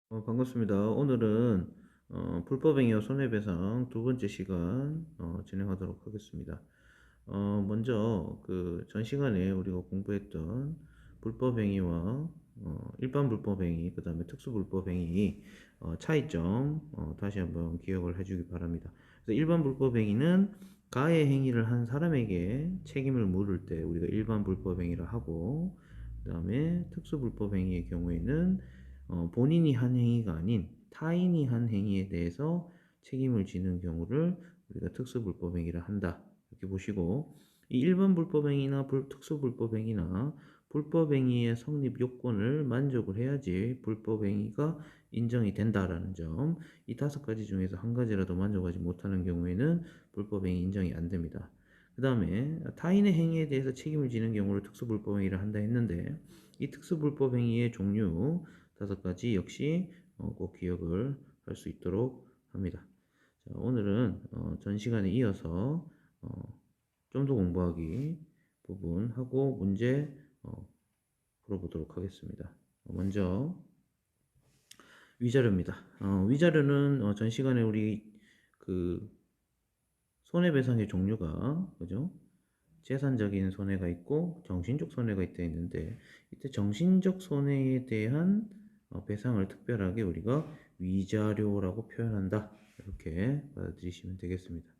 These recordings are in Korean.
반갑습니다. 오늘은 불법행위와 손해배상 두 번째 시간 진행하도록 하겠습니다. 먼저 그 전 시간에 우리가 공부했던 불법행위와 일반 불법행위, 그 다음에 특수불법행위 차이점 다시 한번 기억을 해주기 바랍니다. 그래서 일반 불법행위는 가해 행위를 한 사람에게 책임을 물을 때 우리가 일반 불법행위를 하고, 그 다음에 특수불법행위의 경우에는 본인이 한 행위가 아닌 타인이 한 행위에 대해서 책임을 지는 경우를 우리가 특수불법행위를 한다. 이렇게 보시고, 이 일반 불법행위나 특수불법행위나 불법행위의 성립 요건을 만족을 해야지 불법행위가 인정이 된다라는 점, 이 다섯 가지 중에서 한 가지라도 만족하지 못하는 경우에는 불법행위 인정이 안 됩니다. 그 다음에 타인의 행위에 대해서 책임을 지는 경우를 특수불법행위를 한다 했는데, 이 특수불법행위의 종류 다섯 가지 역시 꼭 기억을 할 수 있도록 합니다. 자, 오늘은 전 시간에 이어서 좀 더 공부하기 부분 하고 문제 풀어보도록 하겠습니다. 먼저 위자료입니다. 위자료는 전 시간에 우리 그 손해배상의 종류가 그죠? 재산적인 손해가 있고 정신적 손해가 있다 했는데, 이때 정신적 손해에 대한 배상을 특별하게 우리가 위자료라고 표현한다. 이렇게 받아들이시면 되겠습니다.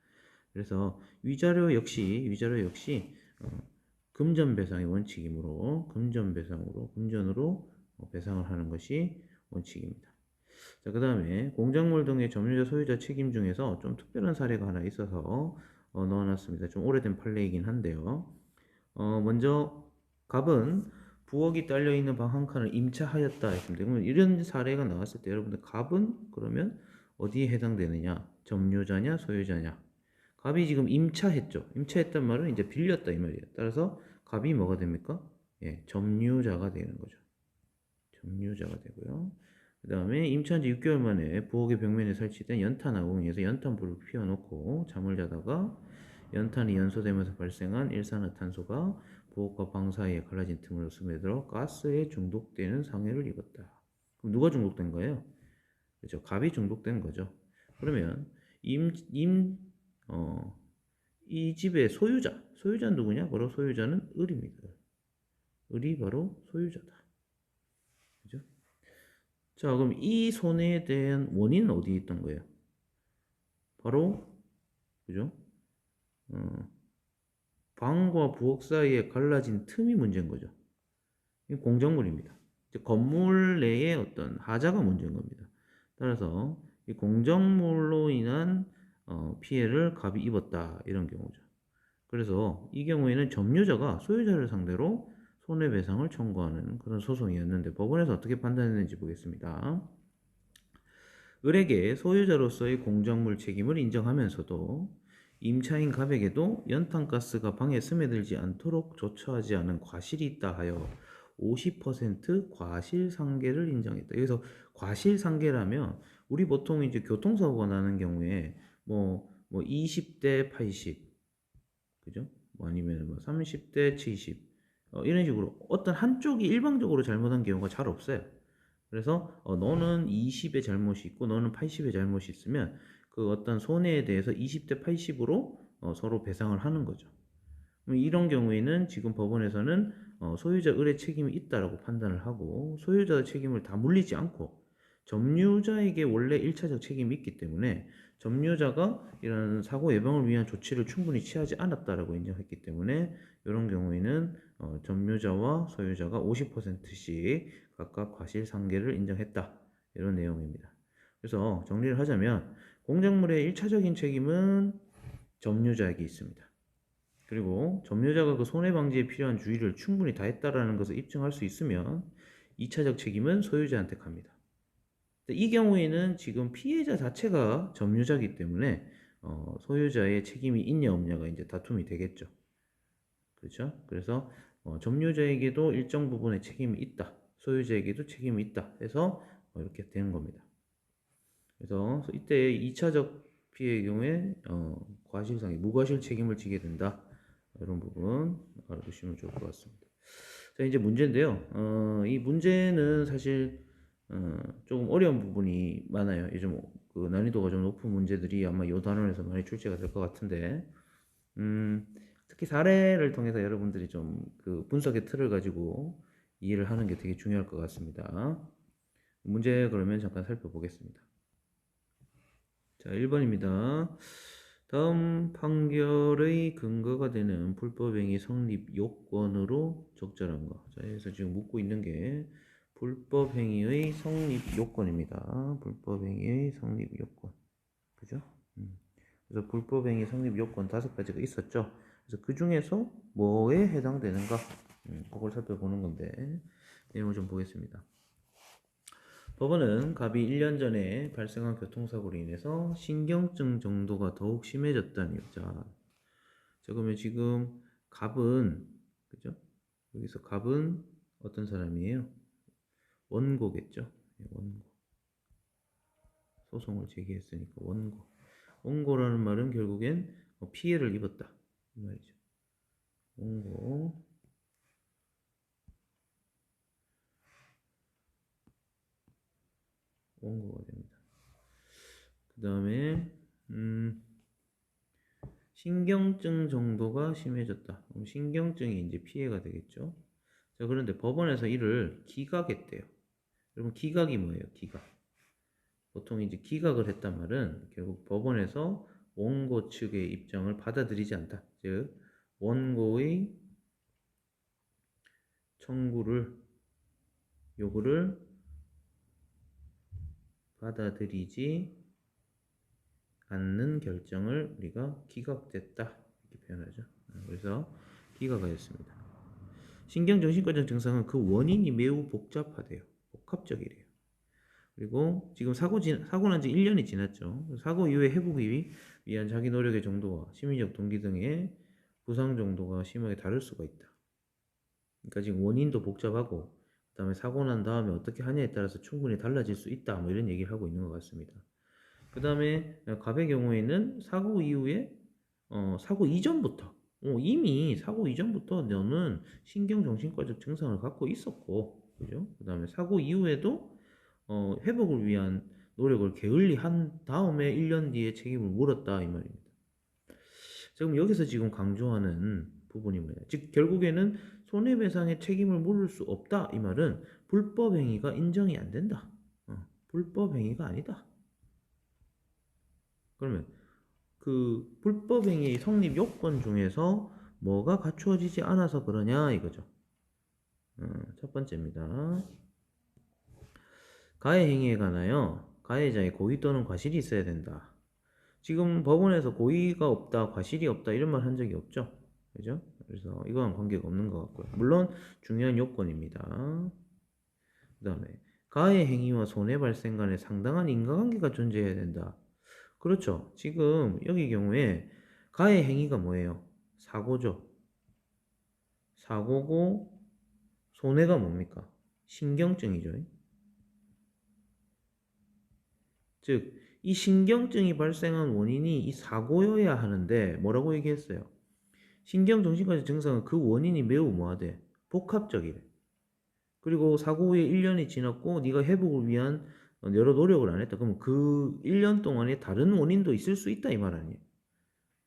그래서 위자료 역시 금전 배상의 원칙이므로 금전으로 배상을 하는 것이 원칙입니다. 자, 그 다음에 공작물 등의 점유자 소유자 책임 중에서 좀 특별한 사례가 하나 있어서 넣어놨습니다. 좀 오래된 판례이긴 한데요. 먼저 갑은 부엌이 딸려있는 방 한 칸을 임차하였다 했습니다. 그러면 이런 사례가 나왔을 때 여러분들 갑은 그러면 어디에 해당되느냐? 점유자냐 소유자냐? 갑이 지금 임차했죠. 임차했단 말은 이제 빌렸다 이 말이에요. 따라서 갑이 뭐가 됩니까? 예, 점유자가 되는 거죠. 점유자가 되고요. 그 다음에 임차한 지 6개월 만에 부엌의 벽면에 설치된 연탄 아궁이에서 연탄불을 피워놓고 잠을 자다가 연탄이 연소되면서 발생한 일산화탄소가 부엌과 방 사이에 갈라진 틈으로 스며들어 가스에 중독되는 상해를 입었다. 그럼 누가 중독된 거예요? 그렇죠. 갑이 중독된 거죠. 그러면 임, 임, 어, 이 집의 소유자는 누구냐? 바로 소유자는 을입니다. 을이 바로 소유자다. 그죠? 자, 그럼 이 손해에 대한 원인은 어디에 있던 거예요? 바로, 그죠? 어, 방과 부엌 사이에 갈라진 틈이 문제인 거죠. 이 공작물입니다. 건물 내에 어떤 하자가 문제인 겁니다. 따라서 이 공작물로 인한 피해를 갑이 입었다. 이런 경우죠. 그래서 이 경우에는 점유자가 소유자를 상대로 손해배상을 청구하는 그런 소송이었는데, 법원에서 어떻게 판단했는지 보겠습니다. 을에게 소유자로서의 공작물 책임을 인정하면서도 임차인 갑에게도 연탄가스가 방에 스며들지 않도록 조처하지 않은 과실이 있다 하여 50% 과실상계를 인정했다. 여기서 과실상계라면 우리 보통 이제 교통사고가 나는 경우에 뭐 20대 80, 그죠? 뭐 아니면 뭐 30대 70, 이런 식으로 어떤 한쪽이 일방적으로 잘못한 경우가 잘 없어요. 그래서 너는 20의 잘못이 있고 너는 80의 잘못이 있으면 그 어떤 손해에 대해서 20대 80으로 서로 배상을 하는 거죠. 이런 경우에는 지금 법원에서는 소유자 을의 책임이 있다라고 판단을 하고, 소유자의 책임을 다 물리지 않고 점유자에게 원래 1차적 책임이 있기 때문에 점유자가 이런 사고 예방을 위한 조치를 충분히 취하지 않았다라고 인정했기 때문에 이런 경우에는 점유자와 소유자가 50%씩 각각 과실상계를 인정했다, 이런 내용입니다. 그래서 정리를 하자면 공작물의 1차적인 책임은 점유자에게 있습니다. 그리고 점유자가 그 손해방지에 필요한 주의를 충분히 다했다라는 것을 입증할 수 있으면 2차적 책임은 소유자한테 갑니다. 이 경우에는 지금 피해자 자체가 점유자이기 때문에 소유자의 책임이 있냐 없냐가 이제 다툼이 되겠죠. 그렇죠? 그래서 점유자에게도 일정 부분의 책임이 있다, 소유자에게도 책임이 있다 해서 이렇게 되는 겁니다. 그래서 이때 2차적 피해의 경우에 과실상해, 무과실 책임을 지게 된다. 이런 부분 알아두시면 좋을 것 같습니다. 자, 이제 문제인데요. 이 문제는 사실 조금 어려운 부분이 많아요. 요즘 그 난이도가 좀 높은 문제들이 아마 이 단원에서 많이 출제가 될 것 같은데, 특히 사례를 통해서 여러분들이 좀 그 분석의 틀을 가지고 이해를 하는 게 되게 중요할 것 같습니다. 문제 그러면 잠깐 살펴보겠습니다. 자, 1번입니다. 다음 판결의 근거가 되는 불법행위 성립 요건으로 적절한 거. 자, 여기서 지금 묻고 있는 게 불법행위의 성립 요건입니다. 불법행위의 성립 요건. 그죠? 그래서 불법행위 성립 요건 5가지가 있었죠. 그래서 그 중에서 뭐에 해당되는가? 그걸 살펴보는 건데, 내용을 좀 보겠습니다. 법원은 갑이 1년 전에 발생한 교통사고로 인해서 신경증 정도가 더욱 심해졌다니. 자, 그러면 지금 갑은, 그죠? 여기서 갑은 어떤 사람이에요? 원고겠죠? 원고. 소송을 제기했으니까 원고. 원고라는 말은 결국엔 피해를 입었다. 이 말이죠. 원고. 원고가 됩니다. 그 다음에, 신경증 정도가 심해졌다. 그럼 신경증이 이제 피해가 되겠죠. 자, 그런데 법원에서 이를 기각했대요. 여러분, 기각이 뭐예요? 기각. 보통 이제 기각을 했단 말은 결국 법원에서 원고 측의 입장을 받아들이지 않다. 즉, 원고의 요구를 받아들이지 않는 결정을 우리가 기각됐다. 이렇게 표현하죠. 그래서 기각하였습니다. 신경정신과적 증상은 그 원인이 매우 복잡하대요. 복합적이래요. 그리고 지금 사고 난 지 1년이 지났죠. 사고 이후에 회복이 위한 자기 노력의 정도와 심리적 동기 등의 부상 정도가 심하게 다를 수가 있다. 그러니까 지금 원인도 복잡하고 그다음에 사고 난 다음에 어떻게 하냐에 따라서 충분히 달라질 수 있다. 뭐 이런 얘기를 하고 있는 것 같습니다. 그 다음에 갑의 경우에는 사고 이후에 사고 이전부터 이미 사고 이전부터 너는 신경정신과적 증상을 갖고 있었고, 그죠? 그 다음에 사고 이후에도 회복을 위한 노력을 게을리 한 다음에 1년 뒤에 책임을 물었다 이 말입니다. 지금 여기서 지금 강조하는 부분이 뭐냐? 즉 결국에는 손해배상의 책임을 물을 수 없다 이 말은 불법행위가 인정이 안 된다. 불법행위가 아니다. 그러면 그 불법행위 성립 요건 중에서 뭐가 갖추어지지 않아서 그러냐 이거죠. 첫 번째입니다. 가해 행위에 관하여 가해자의 고의 또는 과실이 있어야 된다. 지금 법원에서 고의가 없다, 과실이 없다 이런 말 한 적이 없죠. 그죠? 그래서 이거랑 관계가 없는 것 같고요. 물론 중요한 요건입니다. 그 다음에 가해 행위와 손해 발생 간에 상당한 인과관계가 존재해야 된다. 그렇죠. 지금 여기 경우에 가해 행위가 뭐예요? 사고죠. 사고고 손해가 뭡니까? 신경증이죠. 즉, 이 신경증이 발생한 원인이 이 사고여야 하는데 뭐라고 얘기했어요? 신경정신과적 증상은 그 원인이 매우 뭐하대? 복합적이래. 그리고 사고 후에 1년이 지났고 네가 회복을 위한 여러 노력을 안 했다. 그러면 그 1년 동안에 다른 원인도 있을 수 있다 이 말 아니에요.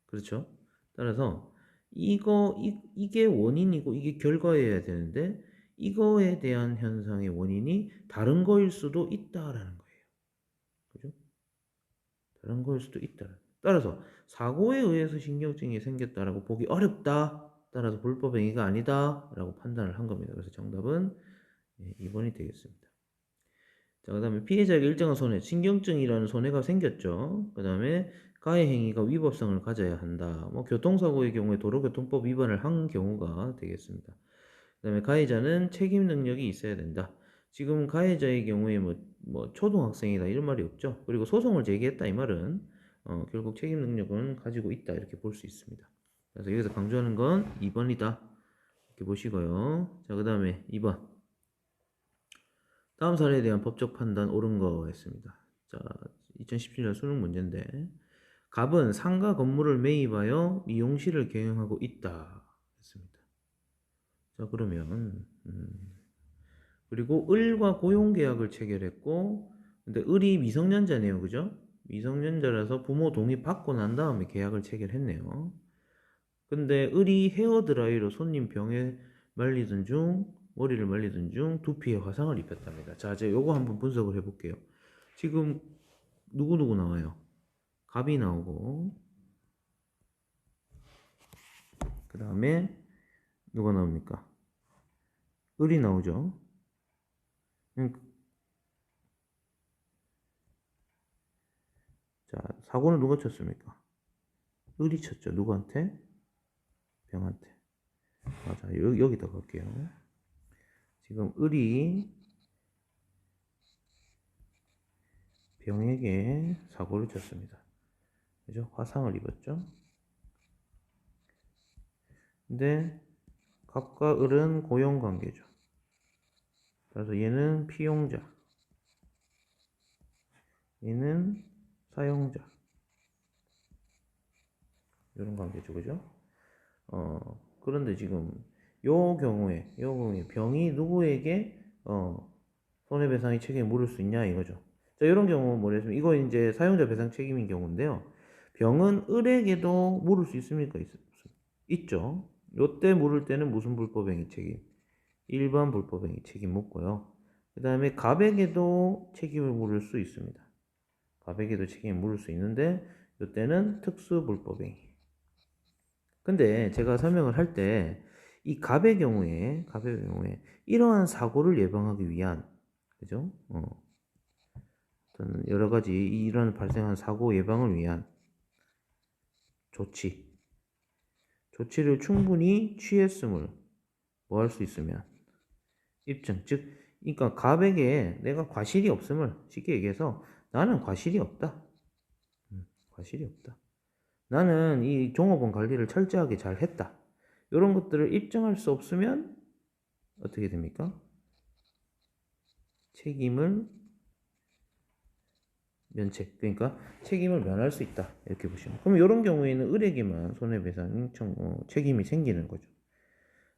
그렇죠? 따라서 이게 원인이고 이게 결과여야 되는데 이거에 대한 현상의 원인이 다른 거일 수도 있다라는 거예요. 그죠? 다른 거일 수도 있다. 따라서 사고에 의해서 신경증이 생겼다라고 보기 어렵다. 따라서 불법 행위가 아니다라고 판단을 한 겁니다. 그래서 정답은 2번이 되겠습니다. 자, 그 다음에 피해자에게 일정한 손해, 신경증이라는 손해가 생겼죠. 그 다음에 가해 행위가 위법성을 가져야 한다. 뭐 교통사고의 경우에 도로교통법 위반을 한 경우가 되겠습니다. 그 다음에 가해자는 책임 능력이 있어야 된다. 지금 가해자의 경우에 뭐 초등학생이다 이런 말이 없죠. 그리고 소송을 제기했다 이 말은 결국 책임 능력은 가지고 있다 이렇게 볼 수 있습니다. 그래서 여기서 강조하는 건 2번이다. 이렇게 보시고요. 자, 그 다음에 2번. 다음 사례에 대한 법적 판단 옳은 거 했습니다. 자, 2017년 수능 문제인데 갑은 상가 건물을 매입하여 미용실을 경영하고 있다 했습니다. 자, 그러면 그리고 을과 고용계약을 체결했고, 근데 을이 미성년자네요. 그죠? 미성년자라서 부모 동의 받고 난 다음에 계약을 체결했네요. 근데 을이 헤어드라이로 손님 병에 말리던 중, 머리를 말리던 중 두피에 화상을 입혔답니다. 자, 이제 요거 한번 분석을 해볼게요. 지금 누구누구 나와요? 갑이 나오고, 그 다음에 누가 나옵니까? 을이 나오죠. 자, 사고는 누가 쳤습니까? 을이 쳤죠. 누구한테? 병한테. 맞아. 여기다 갈게요. 지금 을이 병에게 사고를 쳤습니다. 그죠? 화상을 입었죠. 근데 갑과 을은 고용관계죠. 그래서 얘는 피용자, 얘는 사용자. 이런 관계죠. 그죠? 그런데 지금 요 경우에 병이 누구에게 손해배상의 책임을 물을 수 있냐 이거죠. 자, 이런 경우 뭐랬으면 이거 이제 사용자 배상 책임인 경우인데요. 병은 을에게도 물을 수 있습니까? 있죠. 요때 물을 때는 무슨 불법행위 책임? 일반 불법행위 책임 묻고요. 그 다음에 갑에게도 책임을 물을 수 있습니다. 갑에게도 책임을 물을 수 있는데 요때는 특수 불법행위. 근데 제가 설명을 할 때 이 갑의 경우에 이러한 사고를 예방하기 위한, 그죠? 여러 가지 이런 발생한 사고 예방을 위한 조치를 충분히 취했음을 뭐 할 수 있으면 입증, 즉, 그러니까 갑에게 내가 과실이 없음을 쉽게 얘기해서 나는 과실이 없다. 과실이 없다. 나는 이 종업원 관리를 철저하게 잘 했다. 이런 것들을 입증할 수 없으면 어떻게 됩니까? 책임을 면책, 그러니까 책임을 면할 수 있다. 이렇게 보시면. 그럼 이런 경우에는 을에게만 손해배상 책임이 생기는 거죠.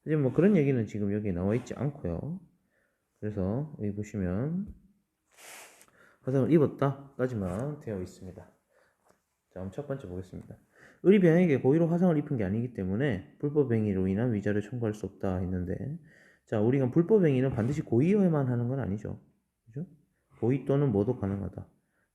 이제 뭐 그런 얘기는 지금 여기 나와 있지 않고요. 그래서 여기 보시면 화상을 입었다까지만 되어 있습니다. 자, 그럼 첫 번째 보겠습니다. 을이 병에게 고의로 화상을 입힌 게 아니기 때문에 불법행위로 인한 위자를 청구할 수 없다 했는데, 자, 우리가 불법행위는 반드시 고의여야만 하는 건 아니죠. 그죠? 고의 또는 뭐도 가능하다.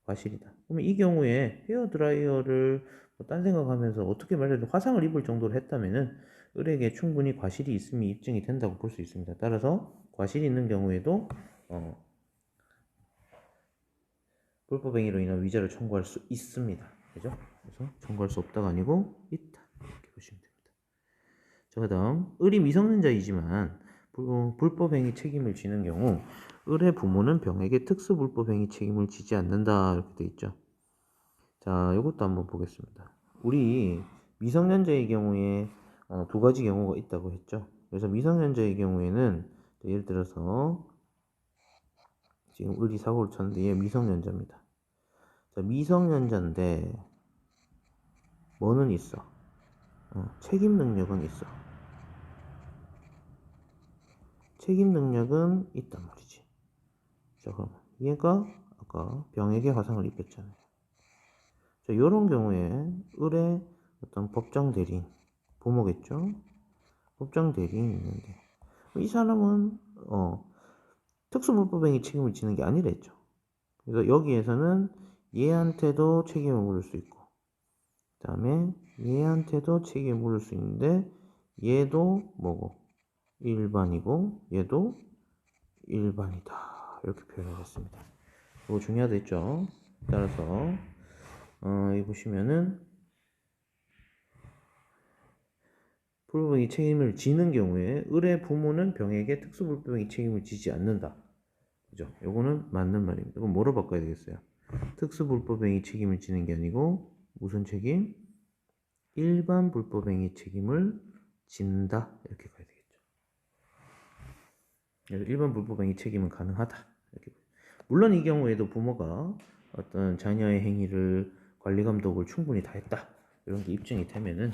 과실이다. 그러면 이 경우에 헤어드라이어를 뭐딴 생각하면서 어떻게 말해도 화상을 입을 정도로 했다면은 을에게 충분히 과실이 있음이 입증이 된다고 볼 수 있습니다. 따라서 과실이 있는 경우에도 불법행위로 인한 위자를 청구할 수 있습니다. 그죠? 그래서 청구할 수 없다가 아니고 있다. 이렇게 보시면 됩니다. 자, 그 다음 을이 미성년자이지만 불법행위 책임을 지는 경우 을의 부모는 병에게 특수불법행위 책임을 지지 않는다 이렇게 돼 있죠. 자, 이것도 한번 보겠습니다. 우리 미성년자의 경우에 두 가지 경우가 있다고 했죠. 그래서 미성년자의 경우에는 예를 들어서 지금 을이 사고를 쳤는데 얘 미성년자입니다. 자, 미성년자인데 뭐는 있어? 책임 능력은 있어. 책임 능력은 있단 말이지. 자, 그럼 얘가 아까 병에게 화상을 입혔잖아요. 자, 이런 경우에 을의 어떤 법정 대리인, 부모겠죠? 법정 대리인이 있는데 이 사람은 특수불법행위 책임을 지는 게 아니랬죠. 그래서 여기에서는 얘한테도 책임을 물을 수 있고, 그 다음에 얘한테도 책임을 물을 수 있는데 얘도 뭐고 일반이고 얘도 일반이다 이렇게 표현을 했습니다. 이거 중요하겠죠. 따라서 여기 보시면은 불법행위 책임을 지는 경우에 을의 부모는 병에게 특수불법행위 책임을 지지 않는다. 그죠? 요거는 맞는 말입니다. 이건 뭐로 바꿔야 되겠어요? 특수불법행위 책임을 지는 게 아니고 무슨 책임? 일반 불법행위 책임을 진다 이렇게 가야 되겠죠. 그래서 일반 불법행위 책임은 가능하다 이렇게. 물론 이 경우에도 부모가 어떤 자녀의 행위를 관리 감독을 충분히 다 했다 이런 게 입증이 되면은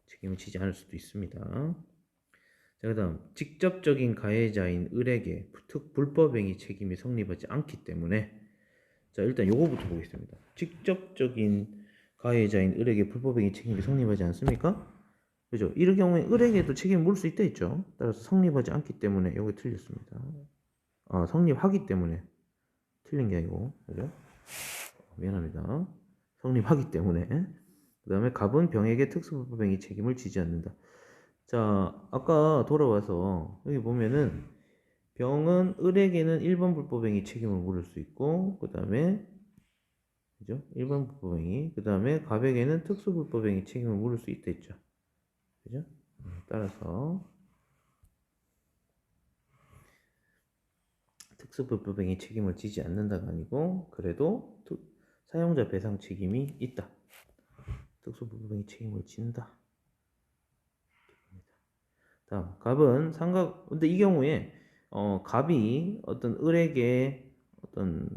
책임을 지지 않을 수도 있습니다. 자, 그다음 직접적인 가해자인 을에게 불법행위 책임이 성립하지 않기 때문에 자, 일단 요거부터 보겠습니다. 직접적인 가해자인 을에게 불법행위 책임이 성립하지 않습니까? 그죠? 이럴 경우에 을에게도 책임을 물을 수 있다 했죠. 따라서 성립하지 않기 때문에 요게 틀렸습니다. 성립하기 때문에 틀린 게 아니고, 그죠? 미안합니다. 성립하기 때문에. 그 다음에 갑은 병에게 특수불법행위 책임을 지지 않는다. 자, 아까 돌아와서 여기 보면은 병은 을에게는 1번 불법행위 책임을 물을 수 있고, 그 다음에 그죠? 1번 불법행위, 그 다음에 갑에게는 특수불법행위 책임을 물을 수 있다 했죠. 그죠? 따라서 특수불법행위 책임을 지지 않는다가 아니고 그래도 사용자 배상 책임이 있다. 특수불법행위 책임을 진다. 다음 갑은 상각. 근데 이 경우에 갑이 어떤 을에게 어떤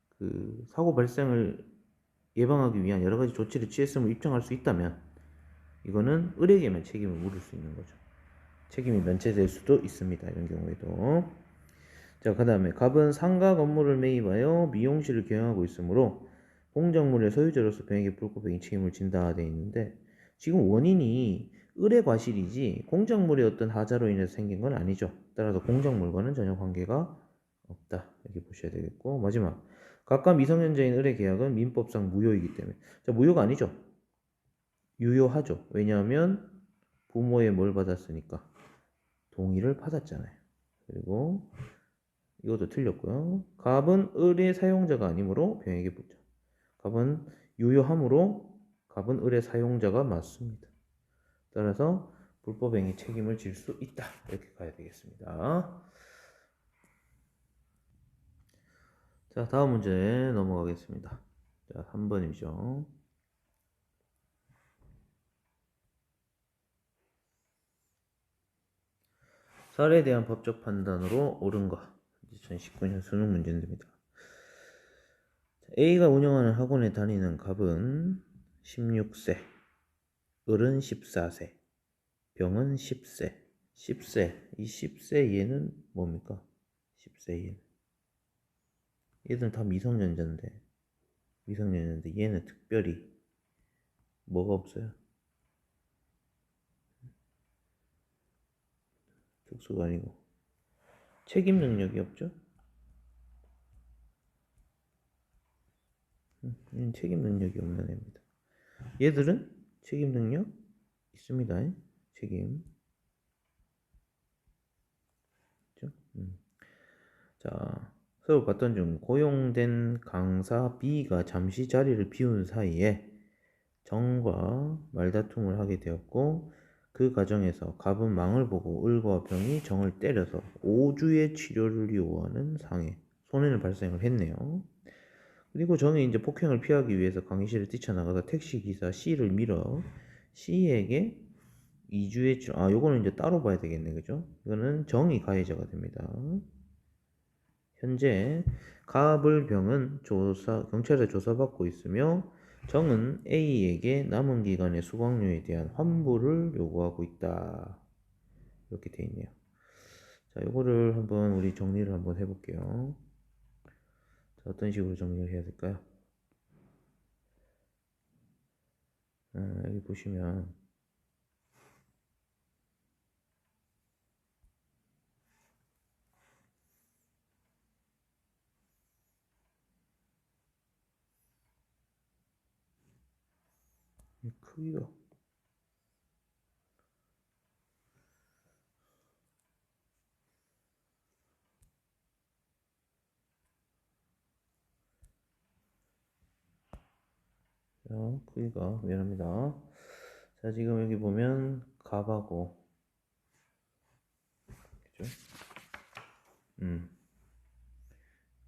그 사고 발생을 예방하기 위한 여러 가지 조치를 취했음을 입증할 수 있다면 이거는 을에게만 책임을 물을 수 있는 거죠. 책임이 면제될 수도 있습니다. 이런 경우에도. 자, 그 다음에 갑은 상가 건물을 매입하여 미용실을 경영하고 있으므로 공작물의 소유자로서 병에게 불법행위 책임을 진다 되어 있는데 지금 원인이 을의 과실이지 공작물의 어떤 하자로 인해서 생긴 건 아니죠. 따라서 공작물과는 전혀 관계가 없다. 이렇게 보셔야 되겠고 마지막 갑과 미성년자인 을의 계약은 민법상 무효이기 때문에 자, 무효가 아니죠. 유효하죠. 왜냐하면 부모의 뭘 받았으니까 동의를 받았잖아요. 그리고 이것도 틀렸고요. 갑은 을의 사용자가 아니므로 병에게 붙죠. 갑은 유효하므로 갑은 을의 사용자가 맞습니다. 따라서 불법행위 책임을 질 수 있다. 이렇게 가야 되겠습니다. 자, 다음 문제 넘어가겠습니다. 자, 3번이죠. 살에 대한 법적 판단으로 옳은 것. 2019년 수능 문제입니다. A가 운영하는 학원에 다니는 갑은 16세, 을은 14세, 병은 10세. 10세. 이 10세 얘는 뭡니까? 10세 얘는. 얘들은 다 미성년자인데 얘는 특별히 뭐가 없어요? 특수가 아니고 책임 능력이 없죠? 얘는 책임 능력이 없는 애입니다. 얘들은 책임 능력 있습니다. 책임. 그렇죠? 자, 서울 봤던 중 고용된 강사 B가 잠시 자리를 비운 사이에 정과 말다툼을 하게 되었고 그 과정에서 갑은 망을 보고 을과 병이 정을 때려서 5주의 치료를 요구하는 상해, 손해는 발생을 했네요. 그리고 정이 이제 폭행을 피하기 위해서 강의실을 뛰쳐나가서 택시기사 C를 밀어 C에게 2주의 치료, 요거는 이제 따로 봐야 되겠네, 그죠? 이거는 정이 가해자가 됩니다. 현재 갑을 병은 경찰에 조사받고 있으며 정은 A에게 남은 기간의 수강료에 대한 환불을 요구하고 있다. 이렇게 돼 있네요. 자, 이거를 한번 우리 정리를 한번 해볼게요. 자, 어떤 식으로 정리를 해야 될까요? 여기 보시면 크기가 크기가 미안합니다. 자, 지금 여기 보면 갑하고 그죠?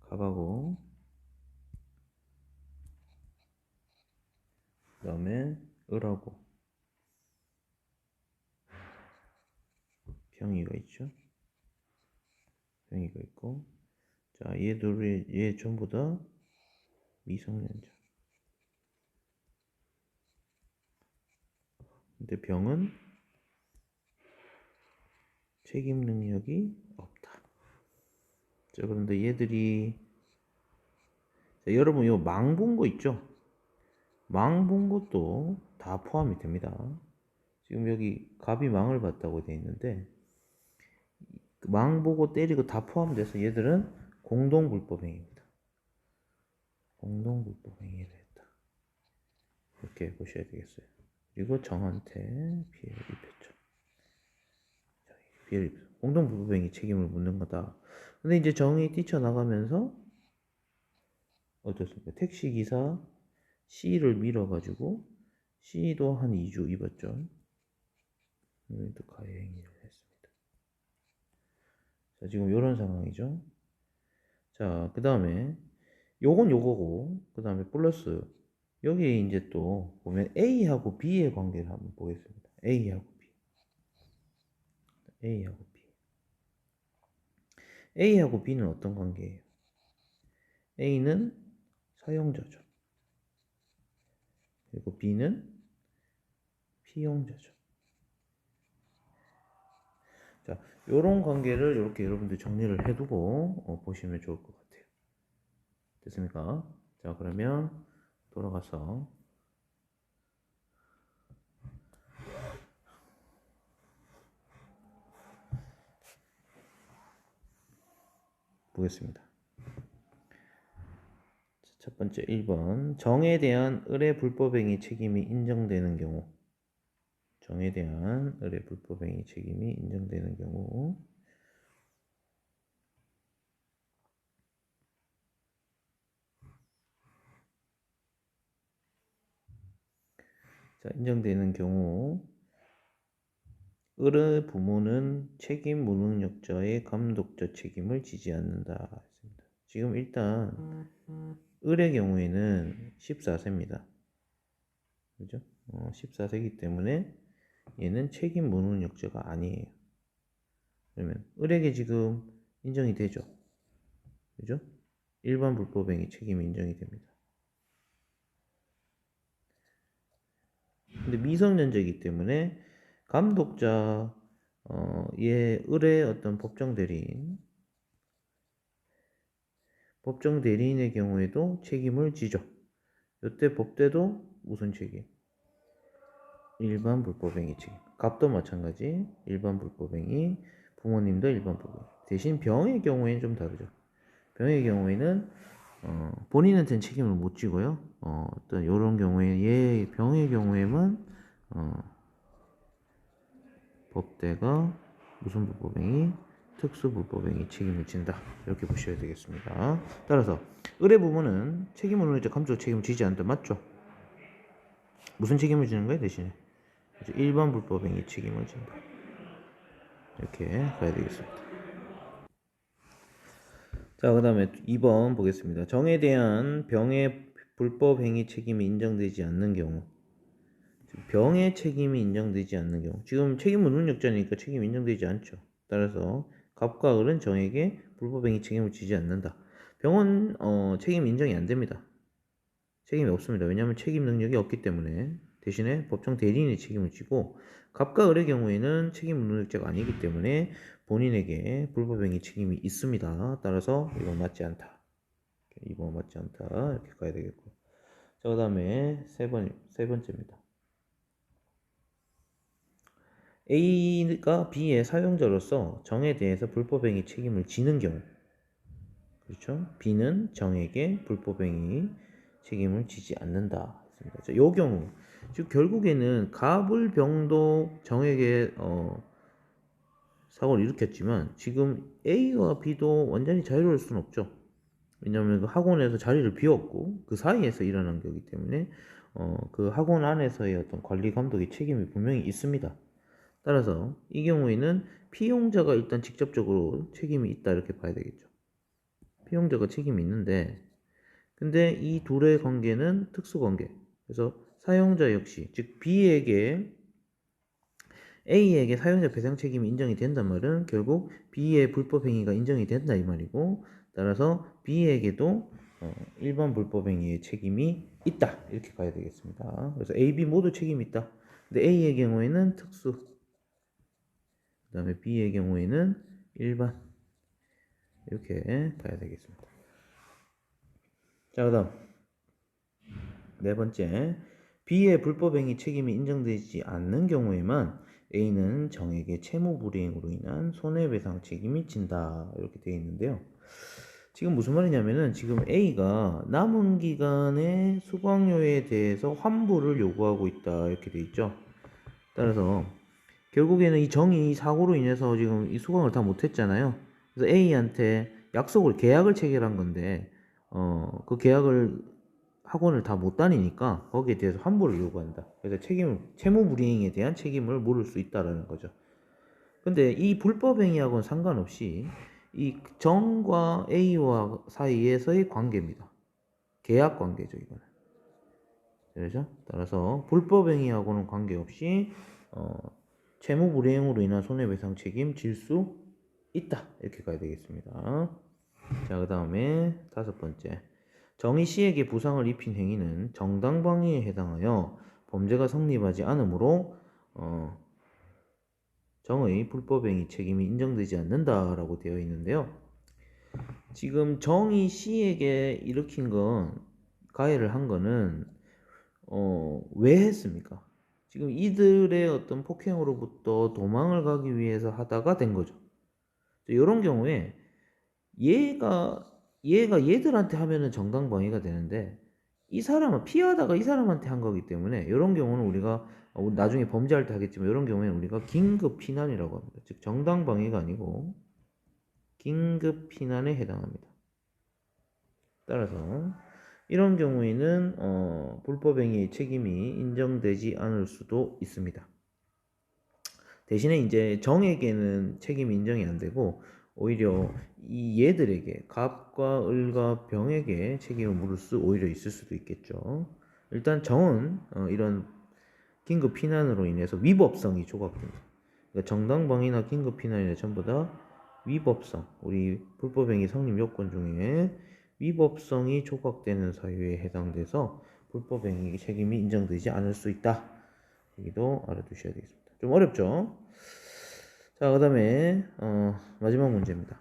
갑하고 그 다음에 을하고 병이가 있죠. 병이가 있고 자, 얘 전부 다 미성년자. 근데 병은 책임 능력이 없다. 자, 그런데 얘들이 자, 여러분 이거 망 본 거 있죠? 망 본 것도 다 포함이 됩니다. 지금 여기 갑이 망을 봤다고 되어 있는데 망 보고 때리고 다 포함돼서 얘들은 공동불법행위입니다. 공동불법행위를 했다. 이렇게 보셔야 되겠어요. 그리고 정한테 피해를 입혔죠. 피해를 입혔죠. 공동불법행위 책임을 묻는 거다. 근데 이제 정이 뛰쳐나가면서 어떻습니까? 택시기사 C를 밀어가지고 C도 한 2주 입었죠. 또 가해행위를 했습니다. 자, 지금 이런 상황이죠. 자, 그 다음에 요건 요거고, 그 다음에 플러스 여기에 이제 또 보면 A하고 B의 관계를 한번 보겠습니다. A하고 B. A하고 B. A하고 B는 어떤 관계예요? A는 사용자죠. 그리고 B는 피용자죠. 자, 요런 관계를 이렇게 여러분들 정리를 해두고 보시면 좋을 것 같아요. 됐습니까? 자, 그러면 돌아가서 보겠습니다. 첫 번째 1번 정에 대한 의뢰 불법행위 책임이 인정되는 경우 정에 대한 의뢰 불법행위 책임이 인정되는 경우 자, 인정되는 경우 의뢰 부모는 책임 무능력자의 감독자 책임을 지지 않는다 했습니다. 지금 일단 의뢰 경우에는 14세입니다. 그죠? 14세이기 때문에 얘는 책임 무능력자가 아니에요. 그러면 을에게 지금 인정이 되죠. 그죠? 일반 불법행위 책임이 인정이 됩니다. 근데 미성년자이기 때문에 감독자 얘 을의 어떤 법정 대리인의 경우에도 책임을 지죠. 이때 법대도 무슨 책임? 일반 불법행위 책임. 갑도 마찬가지. 일반 불법행위. 부모님도 일반 불법행위. 대신 병의 경우에는 좀 다르죠. 병의 경우에는 본인한테는 책임을 못 지고요. 어떤 이런 경우에 얘 병의 경우에만 법대가 무슨 불법행위? 특수불법행위 책임을 진다. 이렇게 보셔야 되겠습니다. 따라서 의뢰 부분은 책임을 이제 감독 책임을 지지 않는다. 맞죠? 무슨 책임을 지는 거예요? 대신에 일반 불법행위 책임을 진다. 이렇게 가야 되겠습니다. 자, 그 다음에 2번 보겠습니다. 정에 대한 병의 불법행위 책임이 인정되지 않는 경우 병의 책임이 인정되지 않는 경우 지금 책임 무능력자니까 책임이 인정되지 않죠. 따라서 갑과 을은 정에게 불법행위 책임을 지지 않는다. 병은 책임 인정이 안 됩니다. 책임이 없습니다. 왜냐하면 책임 능력이 없기 때문에 대신에 법정 대리인이 책임을 지고 갑과 을의 경우에는 책임 무능력자가 아니기 때문에 본인에게 불법행위 책임이 있습니다. 따라서 이건 맞지 않다. 이번 맞지 않다. 이렇게 가야 되겠고. 자, 그 다음에 세 번째입니다. A가 B의 사용자로서 정에 대해서 불법행위 책임을 지는 경우 그렇죠? B는 정에게 불법행위 책임을 지지 않는다 했습니다. 자, 요 경우 즉 결국에는 갑을 병도 정에게 사고를 일으켰지만 지금 A와 B도 완전히 자유로울 수는 없죠. 왜냐하면 그 학원에서 자리를 비웠고 그 사이에서 일어난 거기 때문에 그 학원 안에서의 어떤 관리 감독의 책임이 분명히 있습니다. 따라서 이 경우에는 피용자가 일단 직접적으로 책임이 있다 이렇게 봐야 되겠죠. 피용자가 책임이 있는데 근데 이 둘의 관계는 특수관계. 그래서 사용자 역시 즉 A에게 사용자 배상 책임이 인정이 된단 말은 결국 B의 불법행위가 인정이 된다 이 말이고 따라서 B에게도 일반 불법행위의 책임이 있다 이렇게 봐야 되겠습니다. 그래서 A, B 모두 책임이 있다. 근데 A의 경우에는 특수 다음에 B의 경우에는 일반. 이렇게 가야 되겠습니다. 자, 그 다음 네 번째, B의 불법행위 책임이 인정되지 않는 경우에만 A는 정에게 채무불이행으로 인한 손해배상 책임이 진다. 이렇게 되어 있는데요. 지금 무슨 말이냐면은 지금 A가 남은 기간의 수강료에 대해서 환불을 요구하고 있다. 이렇게 되어 있죠. 따라서 결국에는 이 정이 사고로 인해서 지금 이 수강을 다 못했잖아요. 그래서 A한테 계약을 체결한 건데, 그 계약을 학원을 다 못 다니니까 거기에 대해서 환불을 요구한다. 그래서 채무불이행에 대한 책임을 물을 수 있다라는 거죠. 근데 이 불법행위하고는 상관없이 이 정과 A와 사이에서의 관계입니다. 계약 관계죠, 이거는. 그렇죠? 따라서 불법행위하고는 관계없이 채무불이행으로 인한 손해배상 책임 질 수 있다. 이렇게 가야 되겠습니다. 자, 그 다음에 다섯 번째. 정의 C에게 부상을 입힌 행위는 정당방위에 해당하여 범죄가 성립하지 않으므로 정의 불법행위 책임이 인정되지 않는다라고 되어 있는데요. 지금 정의 C에게 일으킨 건, 가해를 한 거는 왜 했습니까? 지금 이들의 어떤 폭행으로부터 도망을 가기 위해서 하다가 된 거죠. 이런 경우에 얘가 얘들한테 하면은 정당방위가 되는데, 이 사람은 피하다가 이 사람한테 한 거기 때문에 이런 경우는 우리가 나중에 범죄할 때 하겠지만, 이런 경우에는 우리가 긴급 피난이라고 합니다. 즉 정당방위가 아니고 긴급 피난에 해당합니다. 따라서 이런 경우에는 불법행위의 책임이 인정되지 않을 수도 있습니다. 대신에 이제 정에게는 책임이 인정이 안 되고 오히려 이 얘들에게, 갑과 을과 병에게 책임을 물을 수 오히려 있을 수도 있겠죠. 일단 정은 이런 긴급 피난으로 인해서 위법성이 조각됩니다. 그러니까 정당방위나 긴급 피난이나 전부 다 위법성, 우리 불법행위 성립 요건 중에 위법성이 조각되는 사유에 해당돼서 불법행위 책임이 인정되지 않을 수 있다. 여기도 알아두셔야 되겠습니다. 좀 어렵죠? 자, 그 다음에 마지막 문제입니다.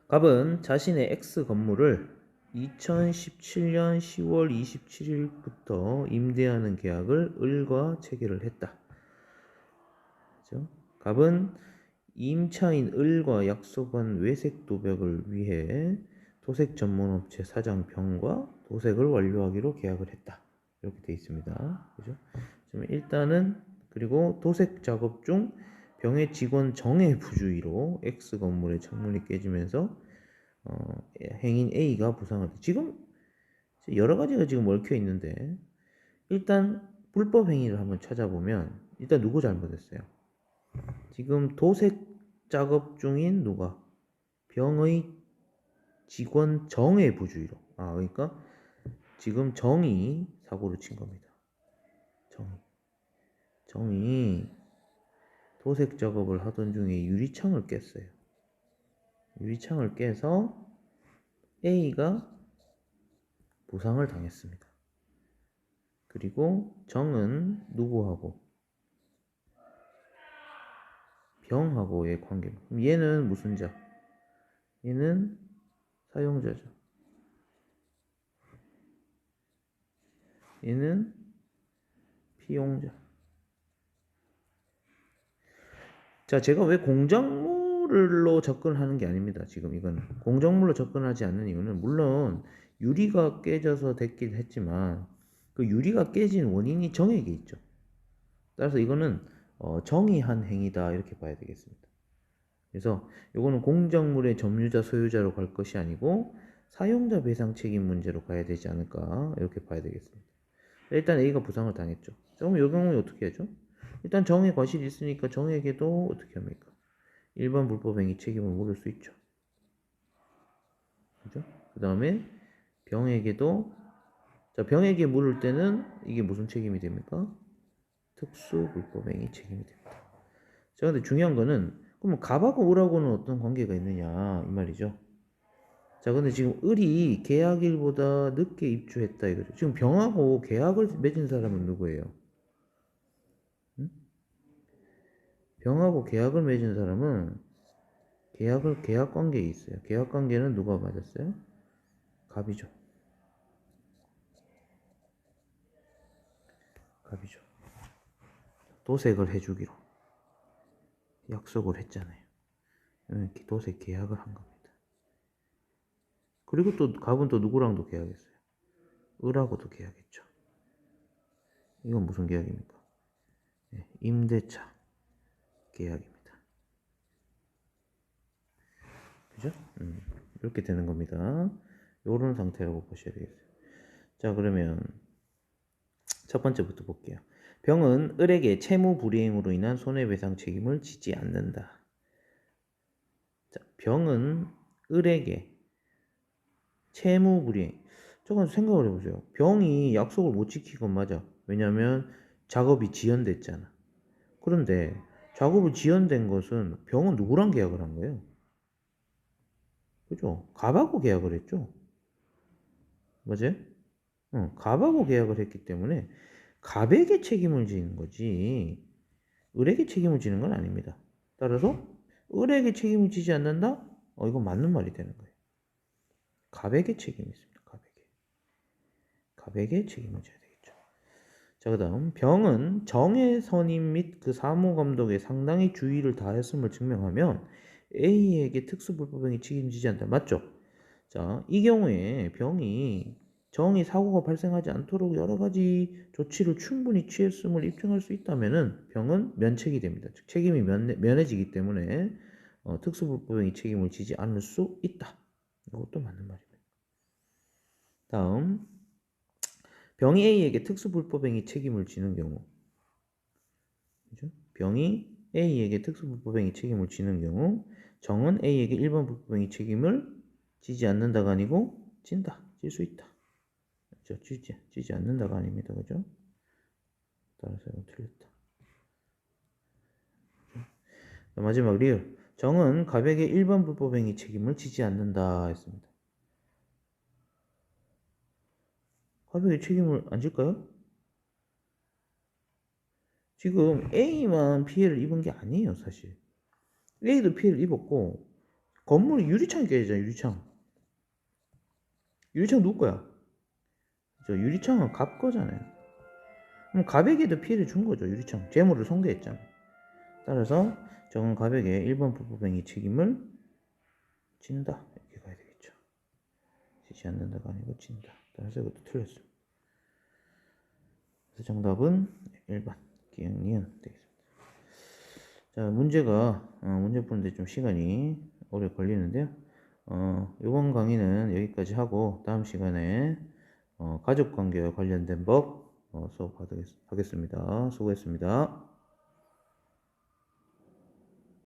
갑은 자신의 X 건물을 2017년 10월 27일부터 임대하는 계약을 을과 체결을 했다. 그렇죠? 갑은 임차인 을과 약속한 외색 도벽을 위해 도색 전문업체 사장 병과 도색을 완료하기로 계약을 했다. 이렇게 되어 있습니다. 그죠? 일단은 그리고 도색 작업 중 병의 직원 정의 부주의로 X 건물의 창문이 깨지면서 행인 A가 부상을 지금 여러 가지가 지금 얽혀 있는데, 일단 불법 행위를 한번 찾아보면 일단 누구 잘못했어요? 지금 도색 작업 중인 누가? 병의 직원 정의 부주의로. 그러니까 지금 정이 사고를 친 겁니다. 정이 도색 작업을 하던 중에 유리창을 깼어요. 유리창을 깨서 A가 부상을 당했습니다. 그리고 정은 누구하고? 병하고의 관계입니다. 그럼 얘는 무슨 자? 얘는 사용자죠. 얘는 피용자. 자, 제가 왜 공작물로 접근하는 게 아닙니다. 지금 이건 공작물로 접근하지 않는 이유는, 물론 유리가 깨져서 됐긴 했지만 그 유리가 깨진 원인이 정에게 있죠. 따라서 이거는 정이 한 행위다, 이렇게 봐야 되겠습니다. 그래서 이거는 공작물의 점유자 소유자로 갈 것이 아니고 사용자 배상 책임 문제로 가야 되지 않을까, 이렇게 봐야 되겠습니다. 일단 A가 부상을 당했죠. 그럼 이 경우에 어떻게 하죠? 일단 정의 과실이 있으니까 정에게도 어떻게 합니까? 일반 불법행위 책임을 물을 수 있죠. 그죠? 그 다음에 병에게도, 자, 병에게 물을 때는 이게 무슨 책임이 됩니까? 특수 불법행위 책임이 됩니다. 자, 근데 중요한 거는, 그러면 갑하고 을하고는 어떤 관계가 있느냐, 이 말이죠. 자, 근데 지금 을이 계약일보다 늦게 입주했다 이거죠. 지금 병하고 계약을 맺은 사람은 누구예요? 병하고 계약을 맺은 사람은 계약 관계에 있어요. 계약 관계는 누가 맞았어요? 갑이죠. 갑이죠. 도색을 해주기로 약속을 했잖아요. 도색 계약을 한 겁니다. 그리고 또 갑은 또 누구랑도 계약했어요? 을하고도 계약했죠. 이건 무슨 계약입니까? 임대차 계약입니다. 그죠? 이렇게 되는 겁니다. 요런 상태라고 보셔야 되겠어요. 자, 그러면 첫 번째부터 볼게요. 병은 을에게 채무 불이행으로 인한 손해배상 책임을 지지 않는다. 자, 병은 을에게 채무 불이행. 저건 생각을 해보세요. 병이 약속을 못 지킨 건 맞아. 왜냐면 작업이 지연됐잖아. 그런데 작업이 지연된 것은 병은 누구랑 계약을 한 거예요? 그죠? 갑하고 계약을 했죠. 맞아요? 갑하고 계약을 했기 때문에 갑에게 책임을 지는 거지 을에게 책임을 지는 건 아닙니다. 따라서 을에게 책임을 지지 않는다? 이건 맞는 말이 되는 거예요. 갑에게 책임이 있습니다. 갑에게 책임을 져야 되겠죠. 자, 그 다음 병은 정의 선임 및 그 사무감독에 상당히 주의를 다했음을 증명하면 A에게 특수불법행위 책임지지 않다. 맞죠? 자, 이 경우에 병이 정의 사고가 발생하지 않도록 여러 가지 조치를 충분히 취했음을 입증할 수 있다면은 병은 면책이 됩니다. 즉 책임이 면해지기 때문에 특수불법행위 책임을 지지 않을 수 있다. 이것도 맞는 말입니다. 다음 병이 A에게 특수불법행위 책임을 지는 경우, 그죠? 병이 A에게 특수불법행위 책임을 지는 경우 정은 A에게 일반 불법행위 책임을 지지 않는다가 아니고 진다. 질 수 있다. 그죠? 지지 않는다가 아닙니다. 그죠? 따라서 이거 틀렸다. 마지막 리얼. 정은 갑에게 일반 불법행위 책임을 지지 않는다 했습니다. 갑에게 책임을 안 질까요? 지금 A만 피해를 입은 게 아니에요, 사실. A도 피해를 입었고 건물이 유리창이 깨지잖아요. 유리창 누구 거야? 저 유리창은 갑 거잖아요. 그럼 갑에게도 피해를 준 거죠. 유리창 재물을 손괴했잖아. 따라서 정은 갑에게 일반 불법행위 책임을 진다. 이렇게 가야 되겠죠. 지지 않는다가 아니고 진다. 따라서 이것도 틀렸어요. 그래서 정답은 1번 기억니은 되겠습니다. 자, 문제 푸는데 좀 시간이 오래 걸리는데요. 이번 강의는 여기까지 하고 다음 시간에 가족관계와 관련된 법 수업하겠습니다. 수고했습니다.